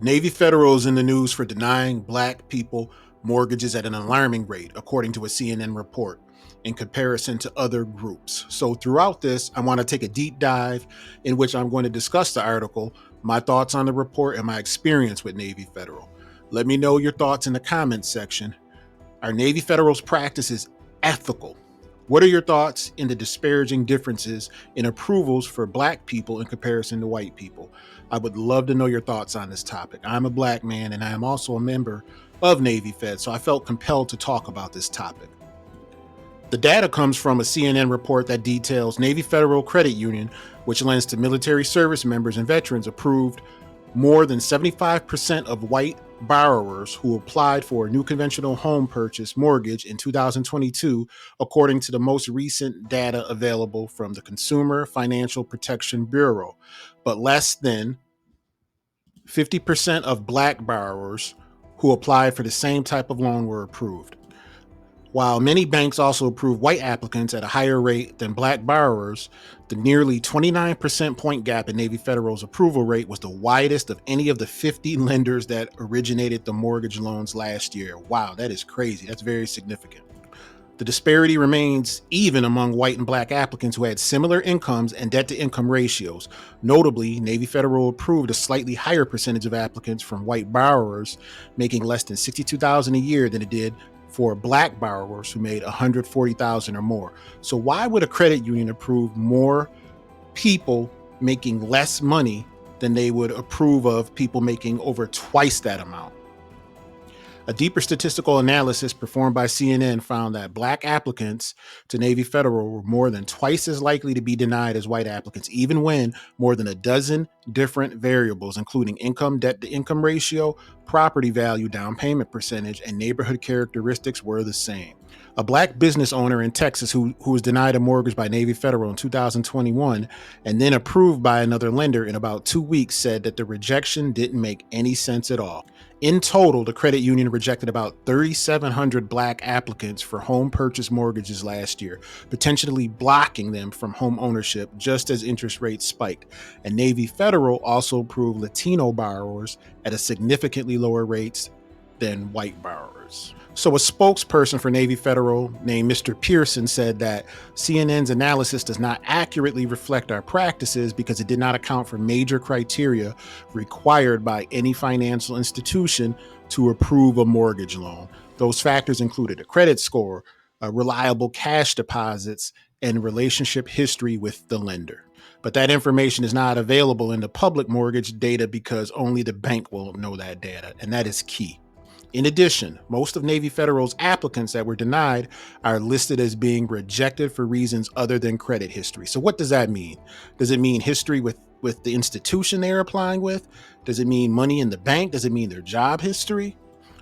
Navy Federal is in the news for denying black people mortgages at an alarming rate, according to a CNN report, in comparison to other groups. So, throughout this, I want to take a deep dive in which I'm going to discuss the article, my thoughts on the report, and my experience with Navy Federal. Let me know your thoughts in the comments section. Are Navy Federal's practices ethical? What are your thoughts in the disparaging differences in approvals for black people in comparison to white people? I would love to know your thoughts on this topic. I'm a black man and I am also a member of Navy Fed, so I felt compelled to talk about this topic. The data comes from a CNN report that details Navy Federal Credit Union, which lends to military service members and veterans, approved more than 75% of white borrowers who applied for a new conventional home purchase mortgage in 2022, according to the most recent data available from the Consumer Financial Protection Bureau. But less than 50% of black borrowers who applied for the same type of loan were approved. While many banks also approve white applicants at a higher rate than black borrowers, the nearly 29% point gap in Navy Federal's approval rate was the widest of any of the 50 lenders that originated the mortgage loans last year. Wow, that is crazy. That's very significant. The disparity remains even among white and black applicants who had similar incomes and debt-to-income ratios. Notably, Navy Federal approved a slightly higher percentage of applicants from white borrowers making less than $62,000 a year than it did for black borrowers who made $140,000 or more. So why would a credit union approve more people making less money than they would approve of people making over twice that amount? A deeper statistical analysis performed by CNN found that black applicants to Navy Federal were more than twice as likely to be denied as white applicants, even when more than a dozen different variables, including income, debt to income ratio, property value, down payment percentage, and neighborhood characteristics, were the same. A black business owner in Texas who was denied a mortgage by Navy Federal in 2021 and then approved by another lender in about 2 weeks said that the rejection didn't make any sense at all. In total, the credit union rejected about 3,700 black applicants for home purchase mortgages last year, potentially blocking them from home ownership just as interest rates spiked. And Navy Federal also approved Latino borrowers at a significantly lower rates than white borrowers. So a spokesperson for Navy Federal named Mr. Pearson said that CNN's analysis does not accurately reflect our practices because it did not account for major criteria required by any financial institution to approve a mortgage loan. Those factors included a credit score, reliable cash deposits, and relationship history with the lender. But that information is not available in the public mortgage data because only the bank will know that data, and that is key. In addition, most of Navy Federal's applicants that were denied are listed as being rejected for reasons other than credit history. So what does that mean? Does it mean history with the institution they're applying with? Does it mean money in the bank? Does it mean their job history?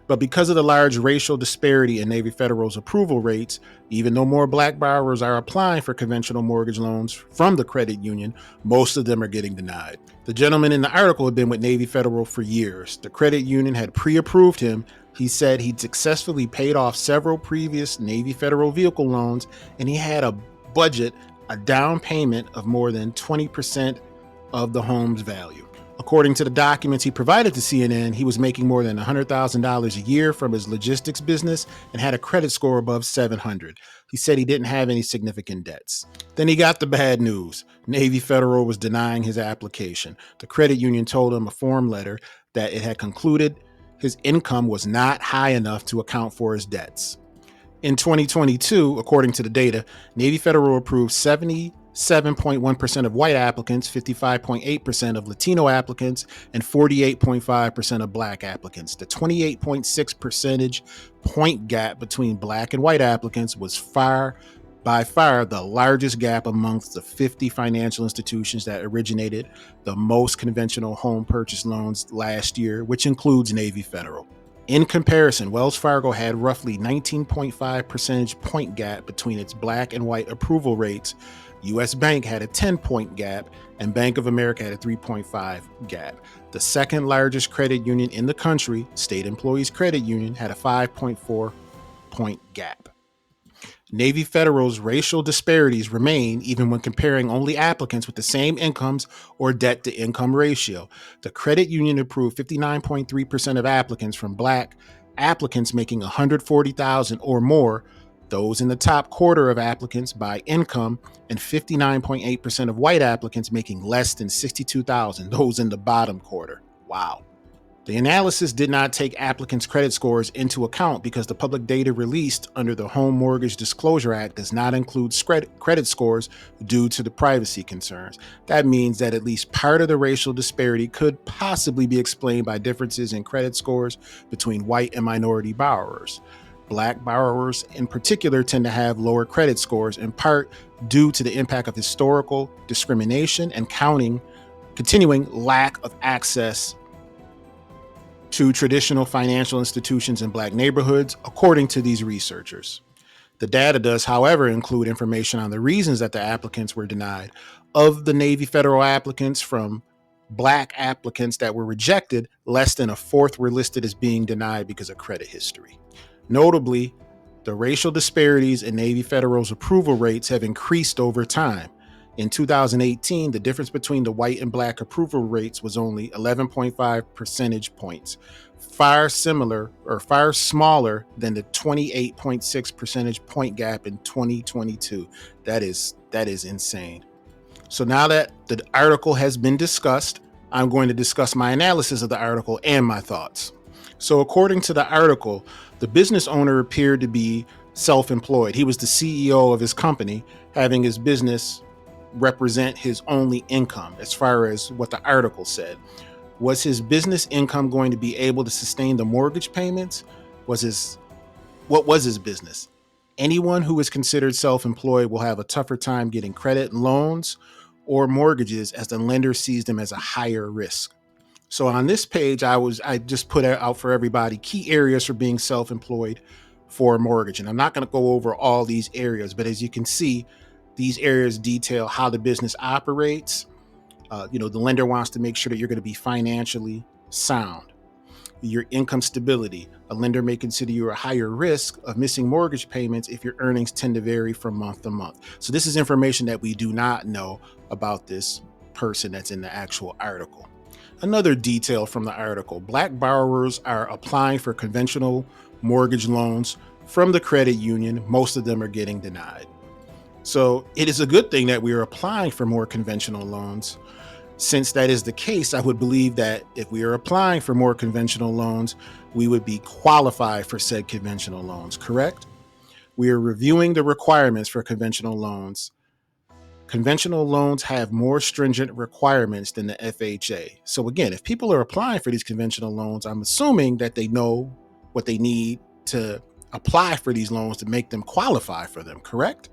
But because of the large racial disparity in Navy Federal's approval rates, even though more black borrowers are applying for conventional mortgage loans from the credit union, most of them are getting denied. The gentleman in the article had been with Navy Federal for years. The credit union had pre-approved him. He said he'd successfully paid off several previous Navy Federal vehicle loans, and he had a budget, a down payment of more than 20% of the home's value. According to the documents he provided to CNN, he was making more than $100,000 a year from his logistics business and had a credit score above 700. He said he didn't have any significant debts. Then he got the bad news. Navy Federal was denying his application. The credit union told him a form letter that it had concluded his income was not high enough to account for his debts. In 2022, according to the data, Navy Federal approved 77.1% of white applicants, 55.8% of Latino applicants, and 48.5% of black applicants. The 28.6 percentage point gap between black and white applicants was by far the largest gap amongst the 50 financial institutions that originated the most conventional home purchase loans last year, which includes Navy Federal. In comparison, Wells Fargo had roughly 19.5 percentage point gap between its black and white approval rates. US Bank had a 10-point gap, and Bank of America had a 3.5 gap. The second largest credit union in the country, State Employees Credit Union, had a 5.4 point gap. Navy Federal's racial disparities remain even when comparing only applicants with the same incomes or debt to income ratio. The credit union approved 59.3% of applicants from black applicants making 140,000 or more, those in the top quarter of applicants by income, and 59.8% of white applicants making less than 62,000, those in the bottom quarter. Wow. The analysis did not take applicants' credit scores into account because the public data released under the Home Mortgage Disclosure Act does not include credit scores due to the privacy concerns. That means that at least part of the racial disparity could possibly be explained by differences in credit scores between white and minority borrowers. Black borrowers, in particular, tend to have lower credit scores, in part due to the impact of historical discrimination and continuing lack of access to traditional financial institutions in black neighborhoods, according to these researchers. The data does, however, include information on the reasons that the applicants were denied. Of the Navy Federal applicants, from black applicants that were rejected, less than a fourth were listed as being denied because of credit history. Notably, the racial disparities in Navy Federal's approval rates have increased over time. In 2018, the difference between the white and black approval rates was only 11.5 percentage points, far smaller than the 28.6 percentage point gap in 2022. That is insane. So now that the article has been discussed, I'm going to discuss my analysis of the article and my thoughts. So according to the article, the business owner appeared to be self-employed. He was the CEO of his company, having his business represent his only income, as far as what the article said. Was his business income going to be able to sustain the mortgage payments? What was his business? Anyone who is considered self-employed will have a tougher time getting credit, loans, or mortgages, as the lender sees them as a higher risk. So on this page, I just put out for everybody key areas for being self-employed for a mortgage. And I'm not going to go over all these areas, but as you can see, these areas detail how the business operates. The lender wants to make sure that you're going to be financially sound. Your income stability. A lender may consider you a higher risk of missing mortgage payments if your earnings tend to vary from month to month. So this is information that we do not know about this person that's in the actual article. Another detail from the article: black borrowers are applying for conventional mortgage loans from the credit union. Most of them are getting denied. So it is a good thing that we are applying for more conventional loans. Since that is the case, I would believe that if we are applying for more conventional loans, we would be qualified for said conventional loans, correct? We are reviewing the requirements for conventional loans. Conventional loans have more stringent requirements than the FHA. So again, if people are applying for these conventional loans, I'm assuming that they know what they need to apply for these loans to make them qualify for them, correct?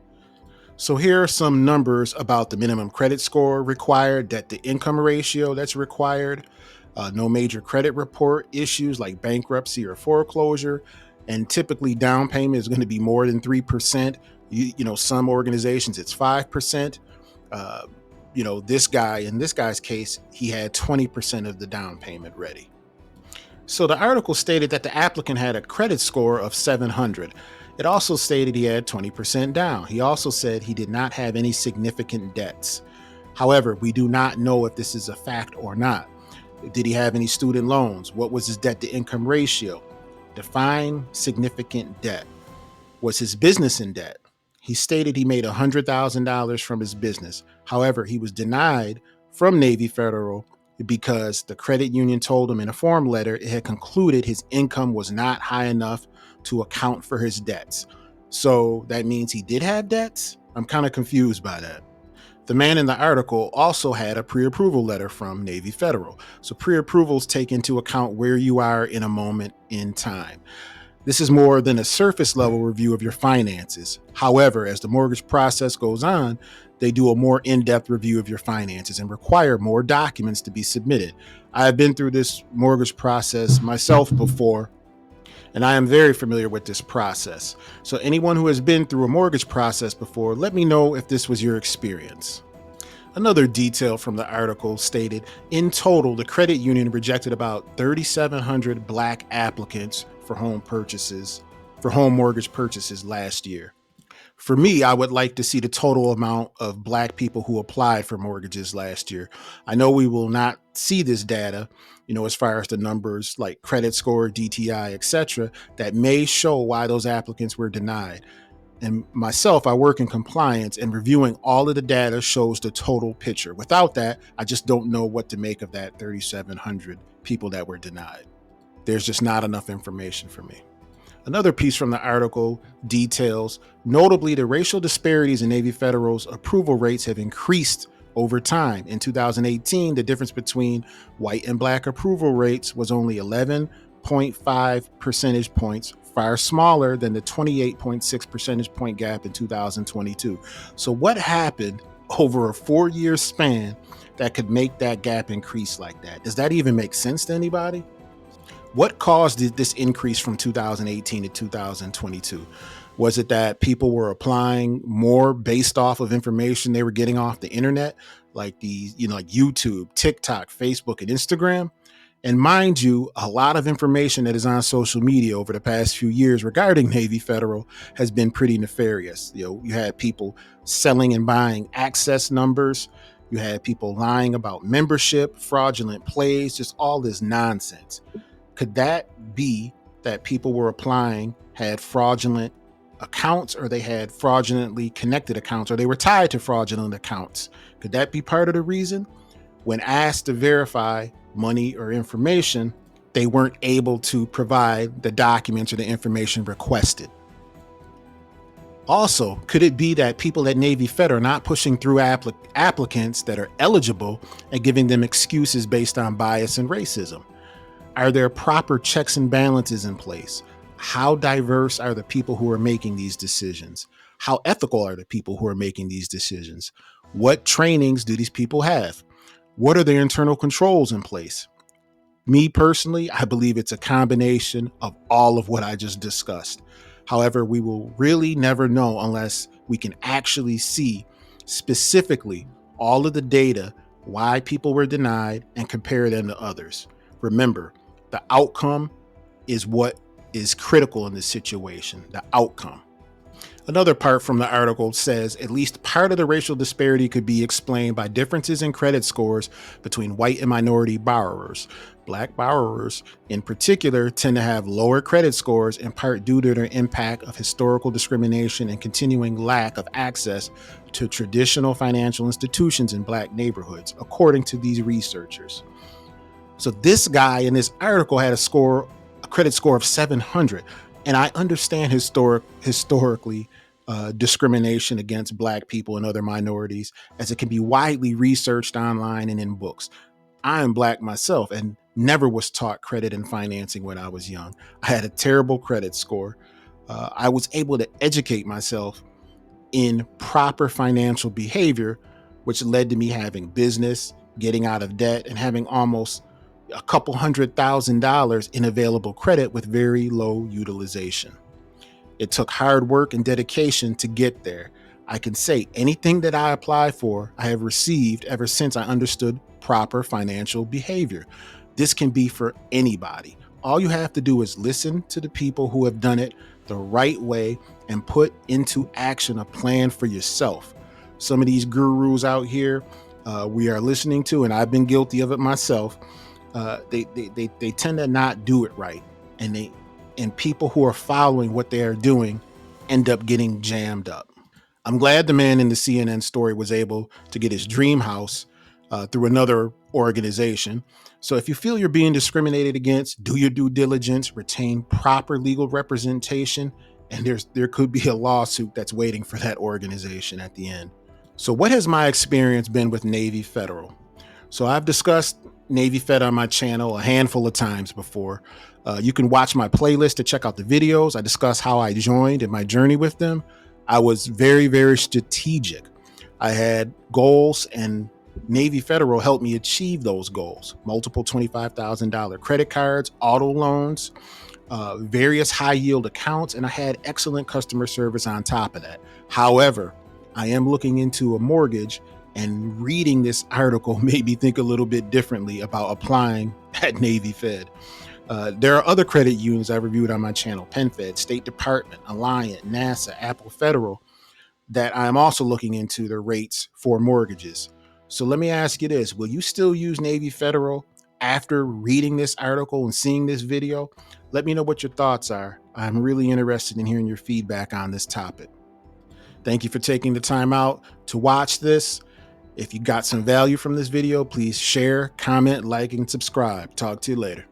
So here are some numbers about the minimum credit score required, debt to income ratio that's required, no major credit report issues like bankruptcy or foreclosure, and typically down payment is going to be more than 3%. Some organizations it's 5%. In this guy's case, he had 20% of the down payment ready. So the article stated that the applicant had a credit score of 700. It also stated he had 20% down. He also said he did not have any significant debts. However, we do not know if this is a fact or not. Did he have any student loans? What was his debt to income ratio? Define significant debt. Was his business in debt? He stated he made $100,000 from his business. However, he was denied from Navy Federal because the credit union told him in a form letter it had concluded his income was not high enough to account for his debts. So that means he did have debts? I'm kind of confused by that. The man in the article also had a pre-approval letter from Navy Federal. So pre-approvals take into account where you are in a moment in time. This is more than a surface level review of your finances. However, as the mortgage process goes on, they do a more in-depth review of your finances and require more documents to be submitted. I have been through this mortgage process myself before, and I am very familiar with this process. So anyone who has been through a mortgage process before, let me know if this was your experience. Another detail from the article stated, in total, the credit union rejected about 3,700 black applicants for home mortgage purchases last year. For me, I would like to see the total amount of Black people who applied for mortgages last year. I know we will not see this data, as far as the numbers like credit score, DTI, etc., that may show why those applicants were denied. And myself, I work in compliance, and reviewing all of the data shows the total picture. Without that, I just don't know what to make of that 3,700 people that were denied. There's just not enough information for me. Another piece from the article details, notably, the racial disparities in Navy Federal's approval rates have increased over time. In 2018, the difference between white and Black approval rates was only 11.5 percentage points, far smaller than the 28.6 percentage point gap in 2022. So, what happened over a 4-year span that could make that gap increase like that? Does that even make sense to anybody? What caused this increase from 2018 to 2022? Was it that people were applying more based off of information they were getting off the internet, like like YouTube, TikTok, Facebook, and Instagram? And mind you, a lot of information that is on social media over the past few years regarding Navy Federal has been pretty nefarious. You had people selling and buying access numbers. You had people lying about membership, fraudulent plays, just all this nonsense. Could that be that people were applying, had fraudulent accounts, or they had fraudulently connected accounts, or they were tied to fraudulent accounts? Could that be part of the reason? When asked to verify money or information, they weren't able to provide the documents or the information requested. Also, could it be that people at Navy Fed are not pushing through applicants that are eligible and giving them excuses based on bias and racism? Are there proper checks and balances in place? How diverse are the people who are making these decisions? How ethical are the people who are making these decisions? What trainings do these people have? What are their internal controls in place? Me personally, I believe it's a combination of all of what I just discussed. However, we will really never know unless we can actually see specifically all of the data, why people were denied, and compare them to others. Remember, the outcome is what is critical in this situation, the outcome. Another part from the article says at least part of the racial disparity could be explained by differences in credit scores between white and minority borrowers. Black borrowers, in particular, tend to have lower credit scores in part due to their impact of historical discrimination and continuing lack of access to traditional financial institutions in Black neighborhoods, according to these researchers. So this guy in this article had a credit score of 700. And I understand historically discrimination against Black people and other minorities, as it can be widely researched online and in books. I am Black myself and never was taught credit and financing when I was young. I had a terrible credit score. I was able to educate myself in proper financial behavior, which led to me having business, getting out of debt, and having almost a couple $100,000 in available credit with very low utilization. It took hard work and dedication to get there. I can say anything that I apply for, I have received ever since I understood proper financial behavior. This can be for anybody. All you have to do is listen to the people who have done it the right way and put into action a plan for yourself. Some of these gurus out here we are listening to, and I've been guilty of it myself, they tend to not do it right, and people who are following what they are doing end up getting jammed up. I'm glad the man in the CNN story was able to get his dream house through another organization. So if you feel you're being discriminated against, do your due diligence, retain proper legal representation, and there could be a lawsuit that's waiting for that organization at the end. So what has my experience been with Navy Federal? So I've discussed Navy Fed on my channel a handful of times before. You can watch my playlist to check out the videos. I discuss how I joined and my journey with them. I was very, very strategic. I had goals, and Navy Federal helped me achieve those goals. Multiple $25,000 credit cards, auto loans, various high yield accounts, and I had excellent customer service on top of that. However, I am looking into a mortgage, and reading this article made me think a little bit differently about applying at Navy Fed. There are other credit unions I reviewed on my channel: PenFed, State Department, Alliant, NASA, Apple Federal. that I'm also looking into the rates for mortgages. So let me ask you this: will you still use Navy Federal after reading this article and seeing this video? Let me know what your thoughts are. I'm really interested in hearing your feedback on this topic. Thank you for taking the time out to watch this. If you got some value from this video, please share, comment, like, and subscribe. Talk to you later.